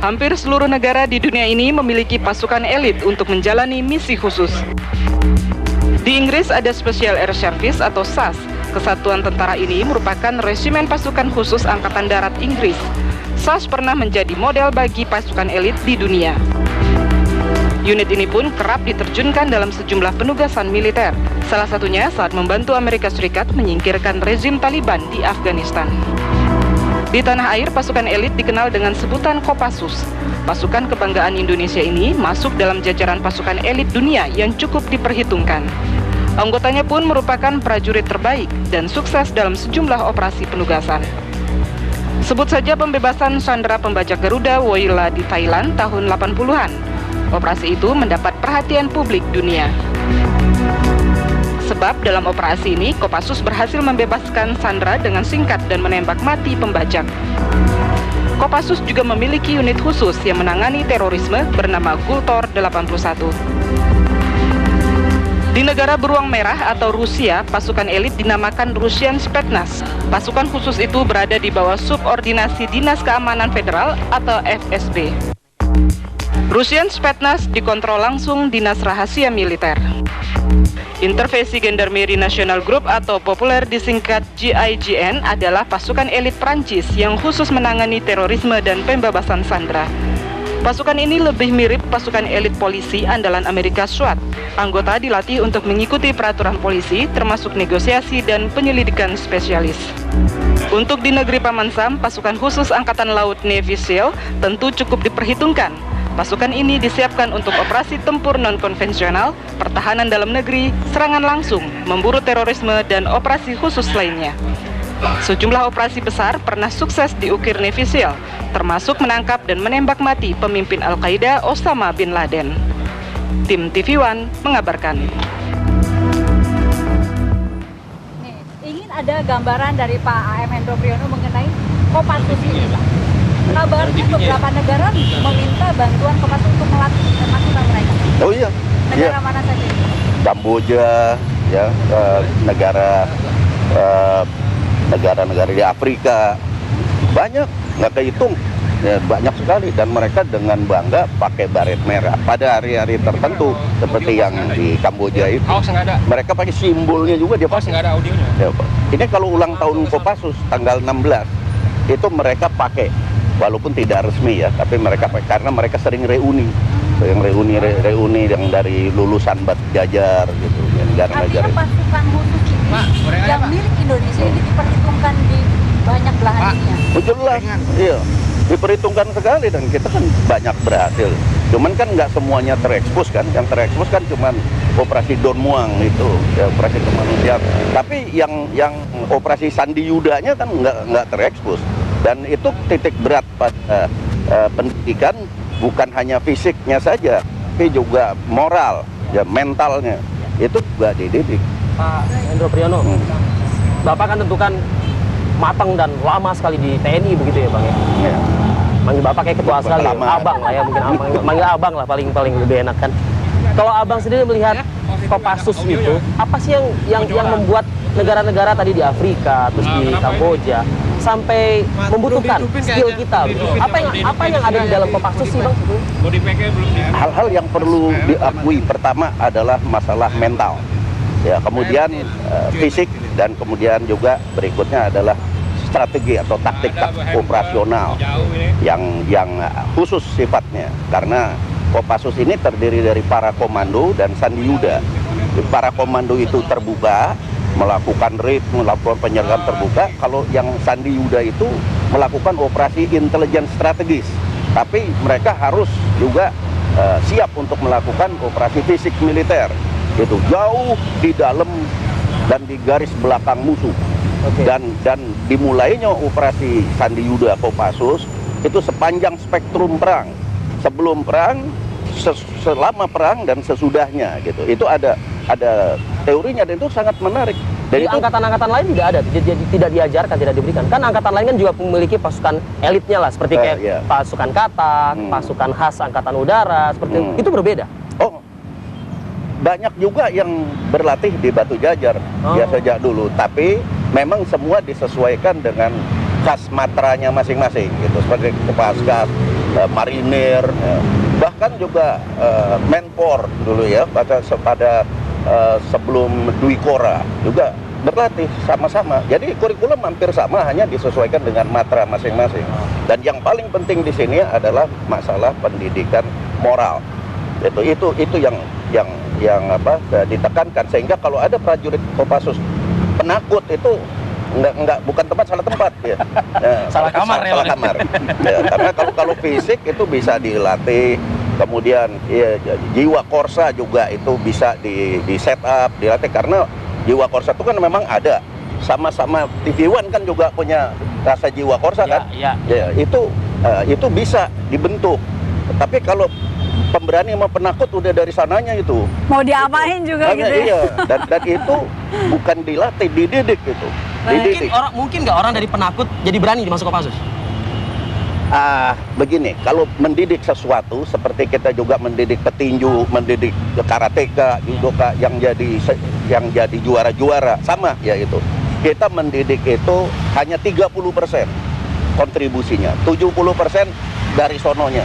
Hampir seluruh negara di dunia ini memiliki pasukan elit untuk menjalani misi khusus. Di Inggris ada Special Air Service atau SAS. Kesatuan tentara ini merupakan resimen pasukan khusus Angkatan Darat Inggris. SAS pernah menjadi model bagi pasukan elit di dunia. Unit ini pun kerap diterjunkan dalam sejumlah penugasan militer. Salah satunya saat membantu Amerika Serikat menyingkirkan rezim Taliban di Afghanistan. Di tanah air, pasukan elit dikenal dengan sebutan Kopassus. Pasukan kebanggaan Indonesia ini masuk dalam jajaran pasukan elit dunia yang cukup diperhitungkan. Anggotanya pun merupakan prajurit terbaik dan sukses dalam sejumlah operasi penugasan. Sebut saja pembebasan sandera pembajak Garuda Woyla di Thailand tahun 80-an. Operasi itu mendapat perhatian publik dunia. Sebab dalam operasi ini, Kopassus berhasil membebaskan sandera dengan singkat dan menembak mati pembajak. Kopassus juga memiliki unit khusus yang menangani terorisme bernama Gultor 81. Di negara beruang merah atau Rusia, pasukan elit dinamakan Russian Spetsnaz. Pasukan khusus itu berada di bawah subordinasi Dinas Keamanan Federal atau FSB. Russian Spetsnaz dikontrol langsung Dinas Rahasia Militer. Intervensi Gendarmerie National Group atau populer disingkat GIGN adalah pasukan elit Prancis yang khusus menangani terorisme dan pembebasan sandera. Pasukan ini lebih mirip pasukan elit polisi andalan Amerika SWAT. Anggota dilatih untuk mengikuti peraturan polisi termasuk negosiasi dan penyelidikan spesialis. Untuk di negeri Paman Sam, pasukan khusus Angkatan Laut Navy SEAL tentu cukup diperhitungkan. Pasukan ini disiapkan untuk operasi tempur non-konvensional, pertahanan dalam negeri, serangan langsung, memburu terorisme, dan operasi khusus lainnya. Sejumlah operasi besar pernah sukses diukir Navy SEAL, termasuk menangkap dan menembak mati pemimpin Al-Qaeda Osama bin Laden. Tim TV One mengabarkan. Nih, ingin ada gambaran dari Pak AM Hendro Priyono mengenai Kopassus ini, Pak. Kabarnya beberapa negara meminta bantuan Kopassus untuk melatih pasukan mereka. Oh iya. Negara mana saja? Kamboja, ya, negara-negara di Afrika, banyak, nggak kehitung, ya, banyak sekali, dan mereka dengan bangga pakai baret merah pada hari-hari tertentu seperti yang di Kamboja itu. Mereka pakai simbolnya juga dia pakai. Ya, ini kalau ulang tahun Kopassus tanggal 16 itu mereka pakai. Walaupun tidak resmi ya, tapi mereka karena mereka sering reuni yang dari lulusan Batu Jajar gitu, negara-negara. Artinya pasukan khusus ini yang milik Indonesia ini diperhitungkan di banyak belahan dunia. Jelas, iya, diperhitungkan sekali dan kita kan banyak berhasil. Cuman kan nggak semuanya terekspos kan, yang terekspos kan cuman operasi Don Muang itu, ya, operasi kemanusiaan. Tapi yang operasi Sandi Yudanya kan nggak terekspos. Dan itu titik berat pada pendidikan, bukan hanya fisiknya saja, tapi juga moral, ya, mentalnya. Itu juga dididik. Pak Hendro Priyono, Bapak kan tentu kan matang dan lama sekali di TNI begitu ya Bang ya? Ya. Manggil Bapak kayak ketua sekali, ya. Abang lah ya, mungkin manggil Abang lah paling lebih enak kan. Kalau Abang sendiri melihat Kopassus itu, apa sih yang membuat negara-negara tadi di Afrika, terus di Kamboja sampai membutuhkan skill kita? Apa yang ada di dalam Kopassus sih Bang? Hal-hal yang perlu diakui pertama adalah masalah mental, ya, kemudian fisik, dan kemudian juga berikutnya adalah strategi atau taktik operasional yang khusus sifatnya, karena Kopassus ini terdiri dari para komando dan Sandi Yuda. Para komando itu terbuka, melakukan raid, melakukan penyergapan terbuka. Kalau yang Sandi Yuda itu melakukan operasi intelijen strategis, tapi mereka harus juga siap untuk melakukan operasi fisik militer, itu jauh di dalam dan di garis belakang musuh. Okay. Dan dimulainya operasi Sandi Yuda Kopassus itu sepanjang spektrum perang, sebelum perang, selama perang, dan sesudahnya gitu. Itu ada teorinya, dan itu sangat menarik. Dan di angkatan-angkatan lain tidak ada, tidak diajarkan, tidak diberikan. Kan angkatan lain kan juga memiliki pasukan elitnya lah, seperti kayak pasukan Katak, pasukan khas angkatan udara, seperti itu berbeda. Oh, banyak juga yang berlatih di Batu Jajar ya sejak dulu, tapi memang semua disesuaikan dengan khas matranya masing-masing gitu, sebagai Kopaskas marinir, bahkan juga Menpor dulu ya pada sebelum Dwi Korps juga berlatih sama-sama. Jadi kurikulum hampir sama, hanya disesuaikan dengan matra masing-masing. Dan yang paling penting di sini adalah masalah pendidikan moral. Itu yang ditekankan, sehingga kalau ada prajurit Kopassus penakut itu bukan salah tempat ya. Salah kamar ya. Salah kamar. Ya, karena kalau fisik itu bisa dilatih, kemudian ya, jiwa korsa juga itu bisa di set up, dilatih, karena jiwa korsa itu kan memang ada, sama-sama TV One kan juga punya rasa jiwa korsa kan. Ya, itu bisa dibentuk. Tapi kalau pemberani sama penakut udah dari sananya itu. Mau diapain itu, juga gitu ya. Iya, dan itu bukan dilatih, dididik itu. Dididik. Mungkin nggak orang dari penakut jadi berani masuk Kopassus? Begini, kalau mendidik sesuatu seperti kita juga mendidik petinju, mendidik karateka, judoka yang jadi juara-juara, sama ya itu. Kita mendidik itu hanya 30% kontribusinya, 70% dari sononya.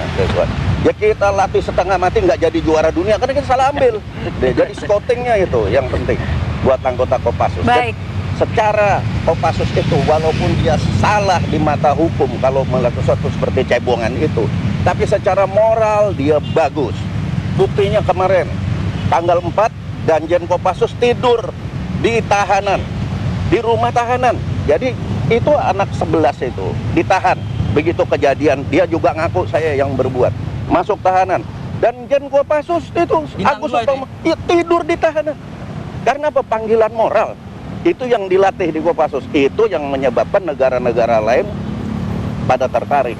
Ya kita latih setengah mati nggak jadi juara dunia karena kita salah ambil. Jadi scoutingnya itu yang penting buat anggota Kopassus. Baik. Secara Kopassus itu walaupun dia salah di mata hukum kalau melakukan sesuatu seperti cebongan itu, tapi secara moral dia bagus. Buktinya kemarin tanggal 4 Danjen Kopassus tidur di tahanan, di rumah tahanan. Jadi itu anak 11 itu ditahan. Begitu kejadian dia juga ngaku saya yang berbuat. Masuk tahanan. Dan Jen Kopassus itu Agus Sutomo tidur di tahanan. Karena apa? Panggilan moral. Itu yang dilatih di Kopassus, itu yang menyebabkan negara-negara lain pada tertarik.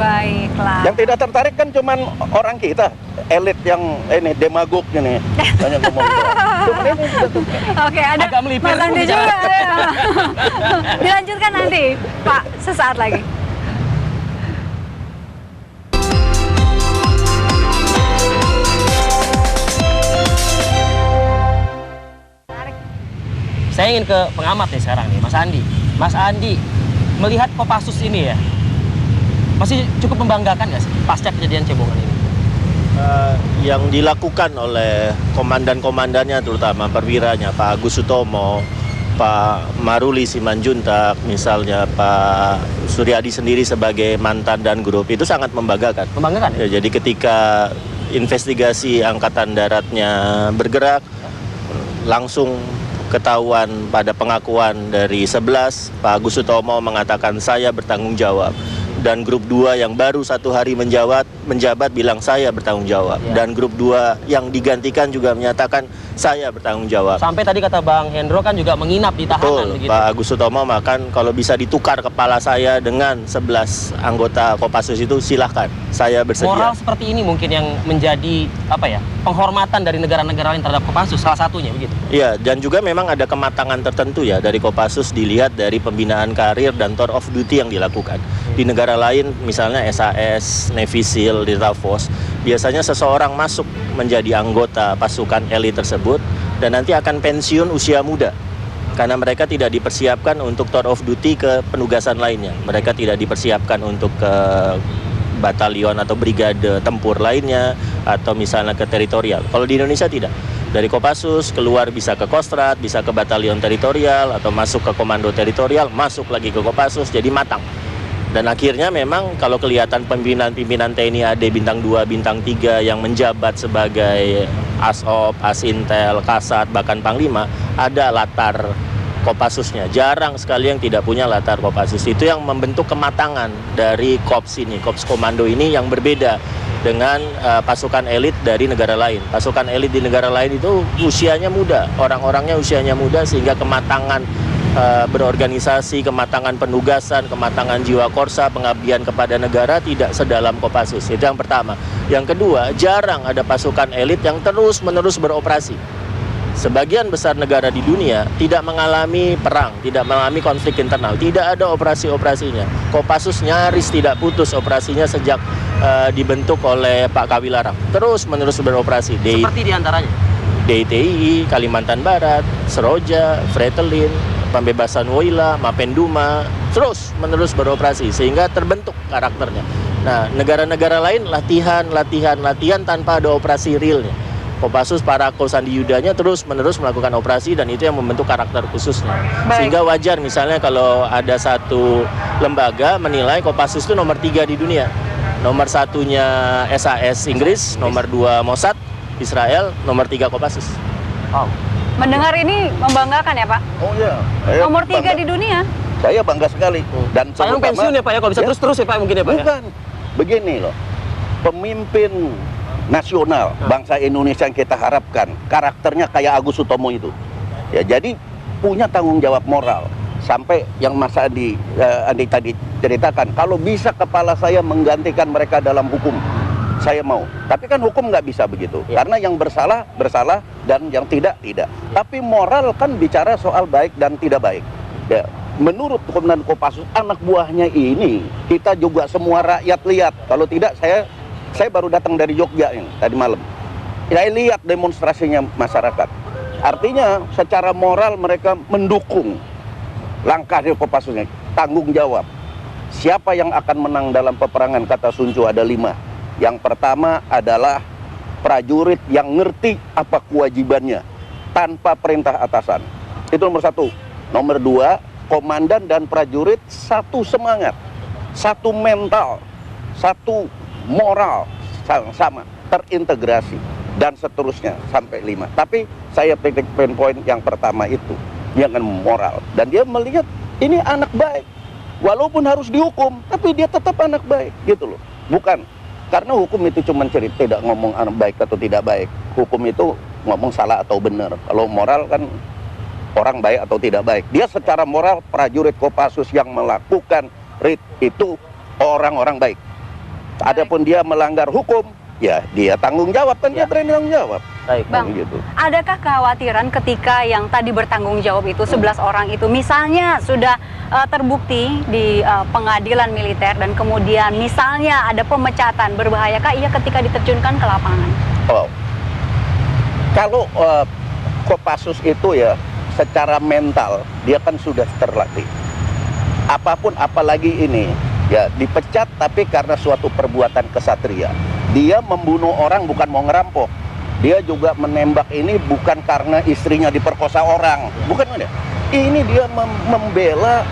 Baiklah. Yang tidak tertarik kan cuman orang kita, elit yang ini demagog ini, banyak ngomong. Oke, ada Mas Andi juga. Ya. Dilanjutkan nanti, Pak, sesaat lagi. Saya ingin ke pengamat nih sekarang nih, Mas Andi. Mas Andi, melihat Kopassus ini ya, masih cukup membanggakan nggak sih pasca kejadian cebongan ini? Yang dilakukan oleh komandan-komandannya, terutama perwiranya, Pak Agus Sutomo, Pak Maruli Simanjuntak, misalnya Pak Suryadi sendiri sebagai mantan dan grup, itu sangat membanggakan. Membanggakan ya? Jadi ketika investigasi Angkatan Daratnya bergerak, langsung ketahuan pada pengakuan dari 11, Pak Agus Sutomo mengatakan saya bertanggung jawab. Dan grup 2 yang baru 1 hari menjabat bilang saya bertanggung jawab. Dan grup 2 yang digantikan juga menyatakan saya bertanggung jawab. Sampai tadi kata Bang Hendro kan juga menginap di tahanan. Betul, Pak Agus Sutomo makan kalau bisa ditukar kepala saya dengan 11 anggota Kopassus itu silahkan, saya bersedia. Moral seperti ini mungkin yang menjadi penghormatan dari negara-negara lain terhadap Kopassus, salah satunya begitu. Iya, dan juga memang ada kematangan tertentu ya dari Kopassus dilihat dari pembinaan karir dan tour of duty yang dilakukan. Di negara lain misalnya SAS, Navy SEAL, Delta Force, biasanya seseorang masuk menjadi anggota pasukan elit tersebut dan nanti akan pensiun usia muda karena mereka tidak dipersiapkan untuk tour of duty ke penugasan lainnya. Mereka tidak dipersiapkan untuk ke batalion atau brigade tempur lainnya atau misalnya ke teritorial. Kalau di Indonesia tidak. Dari Kopassus keluar bisa ke Kostrad, bisa ke batalion teritorial atau masuk ke komando teritorial, masuk lagi ke Kopassus, jadi matang. Dan akhirnya memang kalau kelihatan pimpinan-pimpinan TNI AD bintang 2, bintang 3 yang menjabat sebagai ASOP, Asintel, Kasat, bahkan Panglima, ada latar Kopassusnya. Jarang sekali yang tidak punya latar Kopassus. Itu yang membentuk kematangan dari Kops ini, Kops Komando ini yang berbeda dengan pasukan elit dari negara lain. Pasukan elit di negara lain itu usianya muda, orang-orangnya usianya muda sehingga kematangan berorganisasi, kematangan penugasan, kematangan jiwa korsa, pengabdian kepada negara tidak sedalam Kopassus. Itu yang pertama. Yang kedua, jarang ada pasukan elit yang terus-menerus beroperasi. Sebagian besar negara di dunia tidak mengalami perang, tidak mengalami konflik internal, tidak ada operasi-operasinya. Kopassus nyaris tidak putus operasinya sejak dibentuk oleh Pak Kawilarang. Terus-menerus beroperasi. Seperti diantaranya? DITI, Kalimantan Barat, Seroja, Fretilin, Pembebasan Woyla, Mapenduma, terus menerus beroperasi sehingga terbentuk karakternya. Nah, negara-negara lain latihan tanpa ada operasi realnya. Kopassus Parako Sandi Yudanya terus-menerus melakukan operasi dan itu yang membentuk karakter khususnya. Sehingga wajar misalnya kalau ada satu lembaga menilai Kopassus itu nomor 3 di dunia. Nomor 1-nya SAS Inggris, nomor 2 Mossad Israel, nomor 3 Kopassus. Wow. Mendengar ini membanggakan ya Pak? Oh iya. Nomor 3 di dunia. Saya bangga sekali. Dan Sayang pensiun ya Pak ya, kalau bisa terus-terus ya Pak mungkin ya Pak ya? Bukan. Begini loh, pemimpin nasional bangsa Indonesia yang kita harapkan, karakternya kayak Agus Sutomo itu. Ya, jadi punya tanggung jawab moral. Sampai yang Mas Andi tadi ceritakan, kalau bisa kepala saya menggantikan mereka dalam hukum, saya mau. Tapi kan hukum nggak bisa begitu. Karena yang bersalah, bersalah, dan yang tidak. Tapi moral kan bicara soal baik dan tidak baik. Ya. Menurut Komandan Kopassus, anak buahnya ini kita juga semua rakyat lihat. Kalau tidak, saya baru datang dari Jogja ini tadi malam. Saya lihat demonstrasinya masyarakat. Artinya secara moral mereka mendukung langkah dari Kopassusnya. Tanggung jawab. Siapa yang akan menang dalam peperangan, kata Sun Tzu, ada 5. Yang pertama adalah prajurit yang ngerti apa kewajibannya tanpa perintah atasan. Itu nomor 1. Nomor 2, komandan dan prajurit satu semangat, satu mental, satu moral sama, terintegrasi, dan seterusnya sampai 5. Tapi saya titik poin yang pertama itu, jangan moral. Dan dia melihat ini anak baik, walaupun harus dihukum, tapi dia tetap anak baik, gitu loh. Bukan, karena hukum itu cuma cerita, tidak ngomong anak baik atau tidak baik. Hukum itu ngomong salah atau benar. Kalau moral kan orang baik atau tidak baik. Dia secara moral prajurit Kopassus yang melakukan RIT itu orang-orang baik. Adapun dia melanggar hukum, ya dia tanggung jawab, kan dia berani tanggung jawab. Baik, Bang, gitu. adakah kekhawatiran ketika yang tadi bertanggung jawab itu 11 orang itu misalnya sudah terbukti di pengadilan militer dan kemudian misalnya ada pemecatan, berbahayakah ia ketika diterjunkan ke lapangan? Oh. Kalau Kopassus itu ya secara mental dia kan sudah terlatih. Apapun, apalagi ini ya dipecat tapi karena suatu perbuatan kesatria. Dia membunuh orang bukan mau ngerampok. Dia juga menembak ini bukan karena istrinya diperkosa orang. Bukan ada. Ini dia membela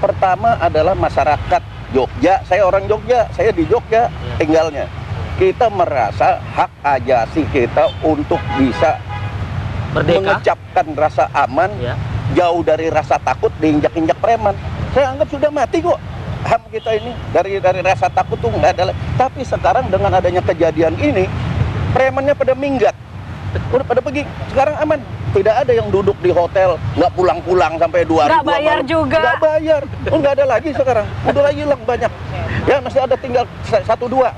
pertama adalah masyarakat Jogja. Saya orang Jogja, saya di Jogja tinggalnya. Kita merasa hak ajasi kita untuk bisa Merdeka, mengucapkan rasa aman, jauh dari rasa takut diinjak-injak preman. Saya anggap sudah mati kok HAM kita ini, dari rasa takut tuh nggak ada. Tapi sekarang dengan adanya kejadian ini, premannya pada minggat, udah pada pergi. Sekarang aman, tidak ada yang duduk di hotel nggak pulang-pulang sampai 2 hari. Nggak bayar malam. juga. Nggak bayar, nggak ada lagi sekarang. Udah lagi hilang banyak. Ya masih ada tinggal 1-2.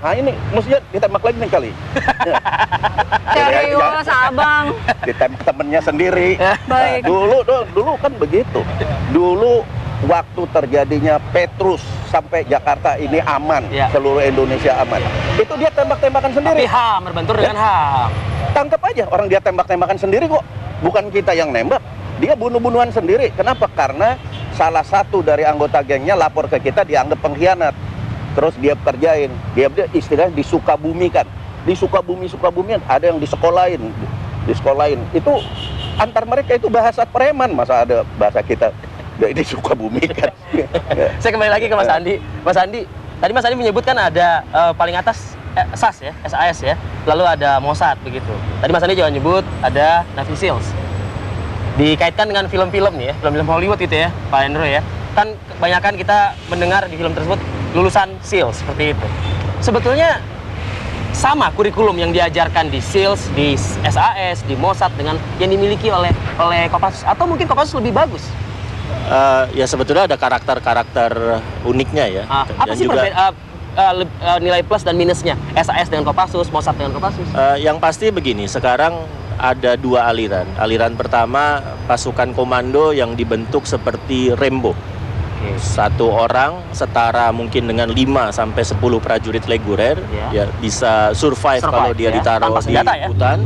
Nah ini mestinya ditembak lagi nih kali. Serius, Abang. Ditembak temennya sendiri. Baik. Dulu kan begitu. Dulu waktu terjadinya Petrus sampai Jakarta ini aman, seluruh Indonesia aman. Itu dia tembak-tembakan sendiri. tapi HAM berbentur dengan HAM. Tangkap aja orang dia tembak-tembakan sendiri kok. Bukan kita yang nembak. Dia bunuh-bunuhan sendiri. Kenapa? Karena salah satu dari anggota gengnya lapor ke kita dianggap pengkhianat. Terus dia kerjain. Dia istilahnya disukabumikan. Di Sukabumi ada yang disekolahin. Itu antar mereka itu bahasa preman, masa ada bahasa kita disukabumikan. Saya kembali lagi ke Mas Andi. Mas Andi, tadi Mas Andi menyebutkan ada paling atas SAS ya, SAS ya. Lalu ada Mossad begitu. Tadi Mas Andi juga nyebut ada Navy Seals. Dikaitkan dengan film-film nih ya, film-film Hollywood itu ya, Pak Hendro ya. Kan kebanyakan kita mendengar di film tersebut lulusan SEALS seperti itu. Sebetulnya sama kurikulum yang diajarkan di SEALS, di SAS, di Mossad dengan yang dimiliki oleh Kopassus, atau mungkin Kopassus lebih bagus? Ya sebetulnya ada karakter-karakter uniknya ya. Apa sih nilai plus dan minusnya SAS dengan Kopassus, Mossad dengan Kopassus? Yang pasti begini, sekarang ada 2 aliran. Aliran pertama pasukan komando yang dibentuk seperti Rambo. Satu orang setara mungkin dengan 5 sampai 10 prajurit reguler ya bisa survive kalau dia ditaruh di hutan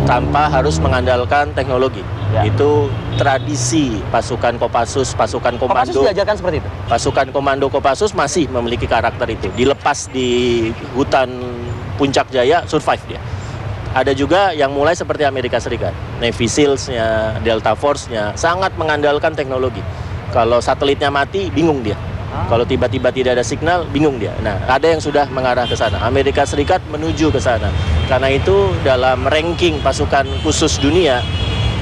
tanpa harus mengandalkan teknologi. Ya. Itu tradisi pasukan Kopassus, pasukan Kopassus komando. diajarkan seperti itu? Pasukan komando Kopassus masih memiliki karakter itu. Dilepas di hutan Puncak Jaya, survive dia. Ada juga yang mulai seperti Amerika Serikat. Navy SEALs-nya, Delta Force-nya sangat mengandalkan teknologi. Kalau satelitnya mati, bingung dia. Kalau tiba-tiba tidak ada signal, bingung dia. Nah, ada yang sudah mengarah ke sana. Amerika Serikat menuju ke sana. Karena itu dalam ranking pasukan khusus dunia,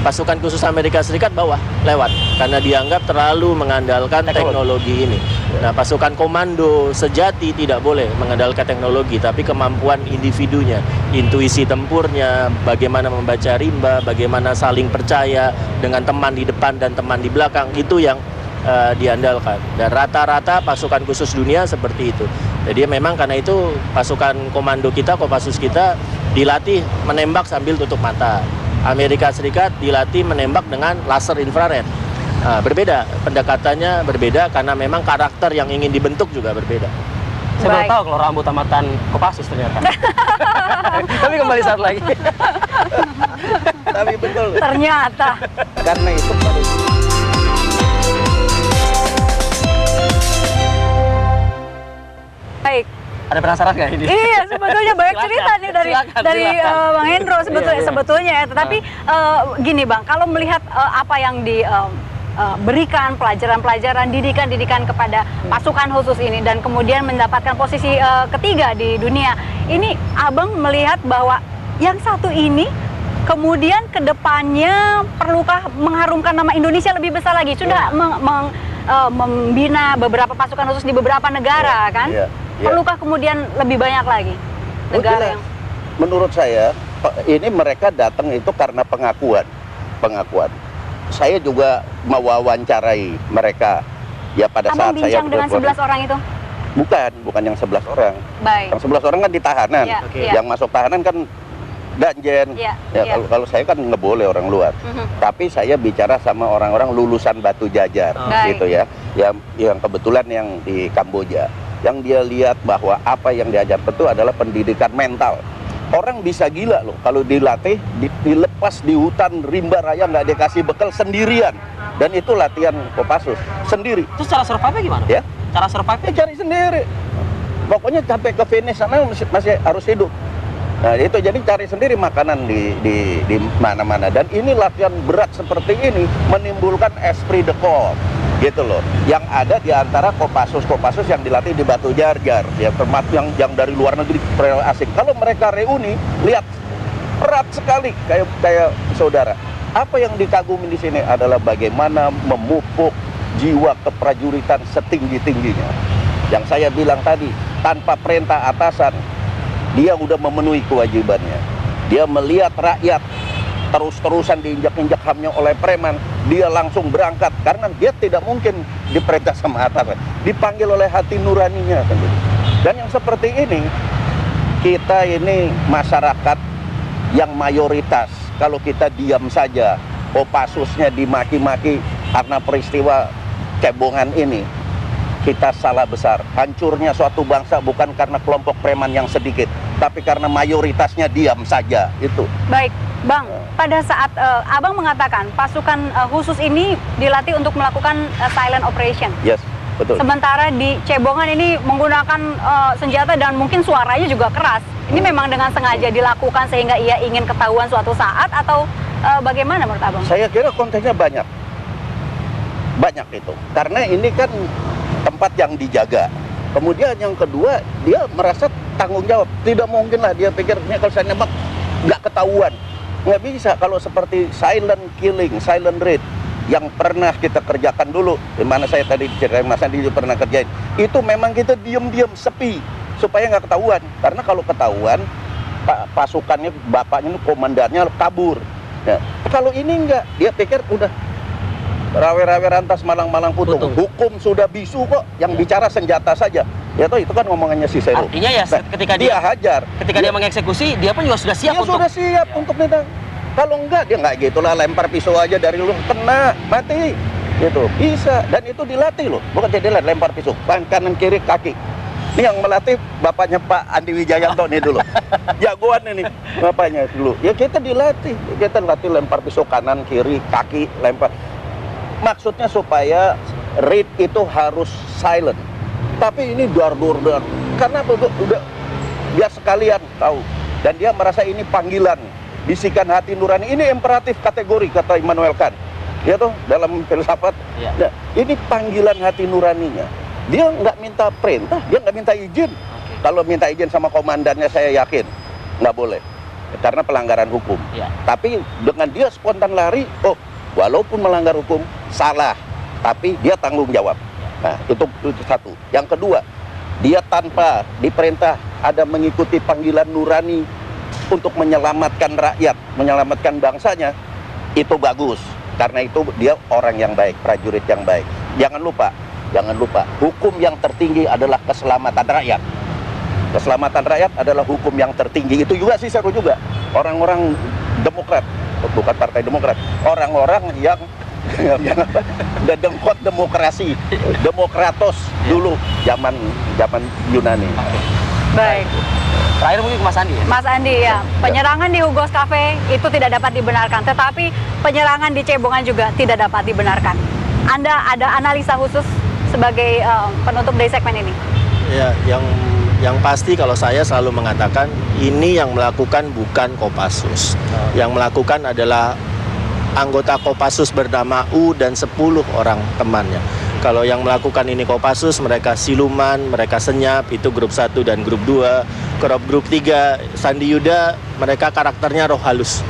pasukan khusus Amerika Serikat bawah, lewat. Karena dianggap terlalu mengandalkan teknologi ini. Nah, pasukan komando sejati tidak boleh mengandalkan teknologi, tapi kemampuan individunya, intuisi tempurnya, bagaimana membaca rimba, bagaimana saling percaya dengan teman di depan dan teman di belakang, itu yang diandalkan. Dan rata-rata pasukan khusus dunia seperti itu. Jadi memang karena itu pasukan komando kita, Kopassus kita dilatih menembak sambil tutup mata. Amerika Serikat dilatih menembak dengan laser infrared. Berbeda, pendekatannya berbeda karena memang karakter yang ingin dibentuk juga berbeda. Saya baru tahu kalau rambut tamatan Kopassus ternyata. Tapi kembali saat lagi. Tapi betul. Ternyata. Karena itu Baik. Ada penasaran nggak ini? Iya, sebetulnya banyak Silakan, cerita nih dari silakan. Bang Hendro sebetulnya ya. Tetapi gini Bang, kalau melihat apa yang berikan pelajaran-pelajaran, didikan kepada pasukan khusus ini dan kemudian mendapatkan posisi ketiga di dunia, ini Abang melihat bahwa yang satu ini kemudian kedepannya perlukah mengharumkan nama Indonesia lebih besar lagi? Sudah membina beberapa pasukan khusus di beberapa negara kan? Perlukah kemudian lebih banyak lagi negara yang... Menurut saya ini mereka datang itu karena pengakuan. Saya juga mewawancarai mereka ya pada saat saya bincang dengan 11 orang itu? Bukan yang 11 orang. Baik. Yang 11 orang kan di tahanan. Yang masuk tahanan kan danjen. Kalau saya kan nggak boleh orang luar. Tapi saya bicara sama orang-orang lulusan Batu Jajar gitu ya. Yang kebetulan yang di Kamboja. Yang dia lihat bahwa apa yang diajarkan itu adalah pendidikan mental. Orang bisa gila loh kalau dilatih, dilepas di hutan rimba raya, nggak dikasih bekal sendirian. Dan itu latihan Kopassus sendiri. Terus cara survive-nya gimana? Ya? Cara survive-nya? Cari sendiri. Pokoknya sampai ke finish sana masih harus hidup. Nah itu jadi cari sendiri makanan di mana-mana. Dan ini latihan berat seperti ini menimbulkan esprit de corps. Gitu loh, yang ada di antara Kopassus yang dilatih di Batu Jajar, ya termasuk yang dari luar negeri, asing. Kalau mereka reuni, lihat berat sekali kayak saudara. Apa yang dikagumi di sini adalah bagaimana memupuk jiwa keprajuritan setinggi-tingginya. Yang saya bilang tadi, tanpa perintah atasan, dia udah memenuhi kewajibannya. Dia melihat rakyat terus-terusan diinjak-injak HAM-nya oleh preman, dia langsung berangkat karena dia tidak mungkin diperintah sama atasan, dipanggil oleh hati nuraninya sendiri. Dan yang seperti ini, kita ini masyarakat yang mayoritas, kalau kita diam saja, Kopassusnya dimaki-maki karena peristiwa cebongan ini, kita salah besar. Hancurnya suatu bangsa bukan karena kelompok preman yang sedikit, tapi karena mayoritasnya diam saja, itu. Baik. Bang, pada saat Abang mengatakan pasukan khusus ini dilatih untuk melakukan silent operation. Yes, betul. Sementara di Cebongan ini menggunakan senjata dan mungkin suaranya juga keras. Ini memang dengan sengaja dilakukan sehingga ia ingin ketahuan suatu saat atau bagaimana menurut Abang? Saya kira konteksnya banyak. Banyak itu. Karena ini kan tempat yang dijaga. Kemudian yang kedua, dia merasa tanggung jawab. Tidak mungkin lah dia pikir, ini kalau saya nembak nggak ketahuan. Nggak bisa kalau seperti silent killing, silent raid yang pernah kita kerjakan dulu, di mana saya tadi ceritain Mas Andi pernah kerjain. Itu memang kita diam-diam sepi supaya nggak ketahuan. Karena kalau ketahuan, pasukannya, bapaknya, komandannya kabur. Nah, kalau ini enggak, dia pikir udah rawe-rawe rantas malang-malang putung. Hukum sudah bisu kok, yang bicara senjata saja. Ya toh itu kan ngomongannya si Seru. Artinya ya ketika dia hajar, ketika dia mengeksekusi, dia pun juga sudah siap untuk... sudah siap untuk nendang. Kalau enggak dia nggak gitulah, lempar pisau aja dari lu kena mati. Gitu bisa, dan itu dilatih loh, bukan jadi lempar pisau kanan kiri kaki. Ini yang melatih bapaknya Pak Andi Wijayanto nih dulu. Jagoan ini bapaknya dulu. Ya kita dilatih, kita latih lempar pisau kanan, kiri, kaki, lempar. Maksudnya supaya read itu harus silent. Tapi ini dar. Karena udah biar sekalian tahu. Dan dia merasa ini panggilan, bisikan hati nurani. Ini imperatif kategori kata Immanuel Kant. Ya toh dalam filsafat. Ya. Nah, ini panggilan hati nuraninya. Dia nggak minta perintah, dia nggak minta izin. Kalau minta izin sama komandannya saya yakin nggak boleh, karena pelanggaran hukum. Ya. Tapi dengan dia spontan lari, oh walaupun melanggar hukum salah, tapi dia tanggung jawab. Nah itu satu. Yang kedua, dia tanpa diperintah ada mengikuti panggilan nurani untuk menyelamatkan rakyat, menyelamatkan bangsanya, itu bagus. Karena itu dia orang yang baik, prajurit yang baik. Jangan lupa, hukum yang tertinggi adalah keselamatan rakyat. Keselamatan rakyat adalah hukum yang tertinggi. Itu juga sih seru juga. Orang-orang Demokrat, bukan Partai Demokrat, orang-orang yang apa? Dedengkot demokrasi, Demokratos dulu zaman Yunani. Baik. Terakhir mungkin ke Mas Andi ya? Mas Andi ya, penyerangan di Hugo's Cafe itu tidak dapat dibenarkan, tetapi penyerangan di Cebongan juga tidak dapat dibenarkan. Anda ada analisa khusus sebagai penutup dari segmen ini? Ya, yang pasti kalau saya selalu mengatakan ini yang melakukan bukan Kopassus. Yang melakukan adalah anggota Kopassus bernama U dan 10 orang temannya. Kalau yang melakukan ini Kopassus, mereka siluman, mereka senyap, itu grup 1 dan grup 2. Grup 3, Sandi Yuda, mereka karakternya roh halus.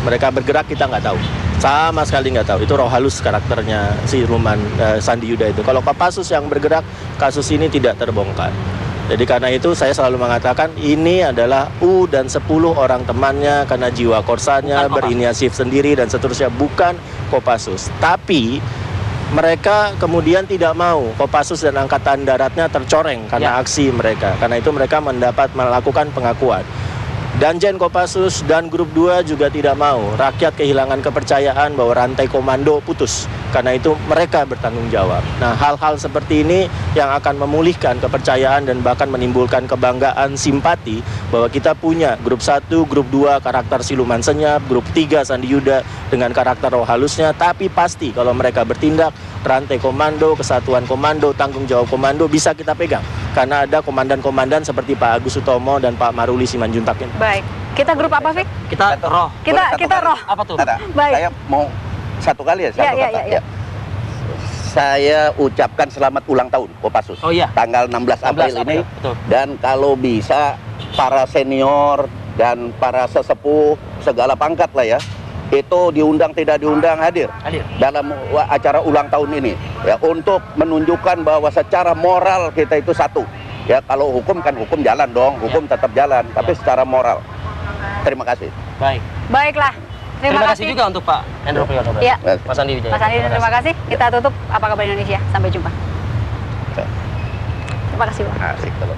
Mereka bergerak kita nggak tahu. Sama sekali nggak tahu. Itu roh halus karakternya siluman Sandi Yuda itu. Kalau Kopassus yang bergerak, kasus ini tidak terbongkar. Jadi karena itu saya selalu mengatakan ini adalah U dan 10 orang temannya karena jiwa korsanya, berinisiatif sendiri dan seterusnya, bukan Kopassus. Tapi mereka kemudian tidak mau Kopassus dan Angkatan Daratnya tercoreng karena aksi mereka. Karena itu mereka melakukan pengakuan. Danjen Kopassus dan grup 2 juga tidak mau. Rakyat kehilangan kepercayaan bahwa rantai komando putus. Karena itu mereka bertanggung jawab. Nah, hal-hal seperti ini yang akan memulihkan kepercayaan dan bahkan menimbulkan kebanggaan, simpati bahwa kita punya grup 1, grup 2 karakter siluman senyap, grup 3 Sandi Yuda dengan karakter roh halusnya, tapi pasti kalau mereka bertindak, rantai komando, kesatuan komando, tanggung jawab komando bisa kita pegang. Karena ada komandan-komandan seperti Pak Agus Sutomo dan Pak Maruli Simanjuntak ini. Baik. Kita grup apa, Fik? Kita roh. Kita roh. Apa tuh? Baik. Saya mau satu kali ya, satu kata. Ya. Saya ucapkan selamat ulang tahun Kopassus. Oh iya. Tanggal 16 April ini. Betul. Dan kalau bisa para senior dan para sesepuh segala pangkat lah ya, itu diundang tidak diundang hadir dalam acara ulang tahun ini ya, untuk menunjukkan bahwa secara moral kita itu satu ya. Kalau hukum kan hukum jalan dong, hukum tetap jalan, tapi secara moral. Terima kasih. Baiklah. Terima kasih juga untuk Pak Hendro Priyono. Ya. Mas Andi Wijaya. Mas Andi, terima kasih. Kita tutup Apa Kabar Indonesia. Sampai jumpa. Terima kasih, Pak. Asik kalau